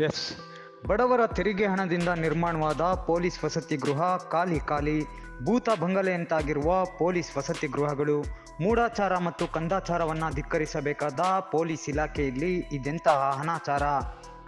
S, ಬಡವರ ತೆರಿಗೆ ಹಣದಿಂದ ನಿರ್ಮಾಣವಾದ ಪೊಲೀಸ್ ವಸತಿ ಗೃಹ ಖಾಲಿ ಭೂತ ಬಂಗಲೆಯಂತಾಗಿರುವ ಪೊಲೀಸ್ ವಸತಿ ಗೃಹಗಳು ಮೂಢಾಚಾರ ಮತ್ತು ಕಂದಾಚಾರವನ್ನು ಧಿಕ್ಕರಿಸಬೇಕಾದ ಪೊಲೀಸ್ ಇಲಾಖೆಯಲ್ಲಿ ಇದೆಂತಹ ಅನಾಚಾರ.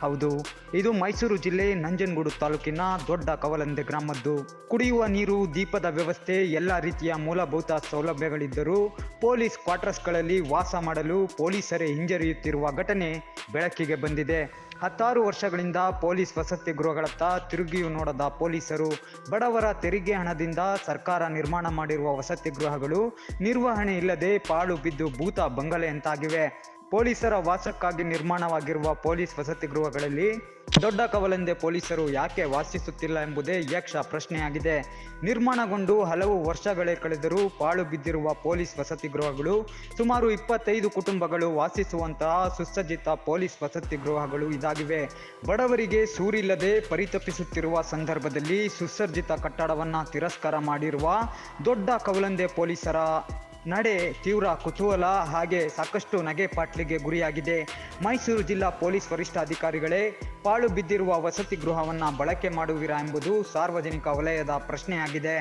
ಹೌದು, ಇದು ಮೈಸೂರು ಜಿಲ್ಲೆ ನಂಜನಗೂಡು ತಾಲೂಕಿನ ದೊಡ್ಡ ಕವಲಂದೆ ಗ್ರಾಮದ್ದು. ಕುಡಿಯುವ ನೀರು, ದೀಪದ ವ್ಯವಸ್ಥೆ, ಎಲ್ಲ ರೀತಿಯ ಮೂಲಭೂತ ಸೌಲಭ್ಯಗಳಿದ್ದರೂ ಪೊಲೀಸ್ ಕ್ವಾರ್ಟರ್ಸ್ಗಳಲ್ಲಿ ವಾಸ ಮಾಡಲು ಪೊಲೀಸರೇ ಹಿಂಜರಿಯುತ್ತಿರುವ ಘಟನೆ ಬೆಳಕಿಗೆ ಬಂದಿದೆ. 10 ವರ್ಷಗಳಿಂದ ಪೊಲೀಸ್ ವಸತಿ ಗೃಹಗಳತ್ತ ತಿರುಗಿಯೂ ನೋಡದ ಪೊಲೀಸರು ಬಡವರ ತೆರಿಗೆ ಹಣದಿಂದ ಸರ್ಕಾರ ನಿರ್ಮಾಣ ಮಾಡಿರುವ ವಸತಿ ಗೃಹಗಳು ನಿರ್ವಹಣೆ ಇಲ್ಲದೆ ಪಾಳು ಬಿದ್ದು ಭೂತ ಬಂಗಲೆಯಂತಾಗಿವೆ. ಪೊಲೀಸರ ವಾಸಕ್ಕಾಗಿ ನಿರ್ಮಾಣವಾಗಿರುವ ಪೊಲೀಸ್ ವಸತಿ ಗೃಹಗಳಲ್ಲಿ ದೊಡ್ಡ ಕವಲಂದೆ ಪೊಲೀಸರು ಯಾಕೆ ವಾಸಿಸುತ್ತಿಲ್ಲ ಎಂಬುದೇ ಯಕ್ಷ ಪ್ರಶ್ನೆಯಾಗಿದೆ. ನಿರ್ಮಾಣಗೊಂಡು ಹಲವು ವರ್ಷಗಳೇ ಕಳೆದರೂ ಪಾಳು ಬಿದ್ದಿರುವ ಪೊಲೀಸ್ ವಸತಿ ಗೃಹಗಳು ಸುಮಾರು 25 ಕುಟುಂಬಗಳು ವಾಸಿಸುವಂತಹ ಸುಸಜ್ಜಿತ ಪೊಲೀಸ್ ವಸತಿ ಗೃಹಗಳು ಇದಾಗಿವೆ. ಬಡವರಿಗೆ ಸೂರಿಲ್ಲದೆ ಪರಿತಪಿಸುತ್ತಿರುವ ಸಂದರ್ಭದಲ್ಲಿ ಸುಸಜ್ಜಿತ ಕಟ್ಟಡವನ್ನು ತಿರಸ್ಕಾರ ಮಾಡಿರುವ ದೊಡ್ಡ ಕವಲಂದೆ ಪೊಲೀಸರ ನಡೆ ತೀವ್ರ ಕುತೂಹಲ ಹಾಗೆ ಸಾಕಷ್ಟು ನಗೆ ಪಾಟ್ಲಿಗೆ ಗುರಿಯಾಗಿದೆ. ಮೈಸೂರು ಜಿಲ್ಲಾ ಪೊಲೀಸ್ ವರಿಷ್ಠಾಧಿಕಾರಿಗಳೇ ಪಾಳು ಬಿದ್ದಿರುವ ವಸತಿ ಗೃಹವನ್ನು ಬಳಕೆ ಮಾಡುವಿರಾ ಎಂಬುದು ಸಾರ್ವಜನಿಕ ವಲಯದ ಪ್ರಶ್ನೆಯಾಗಿದೆ.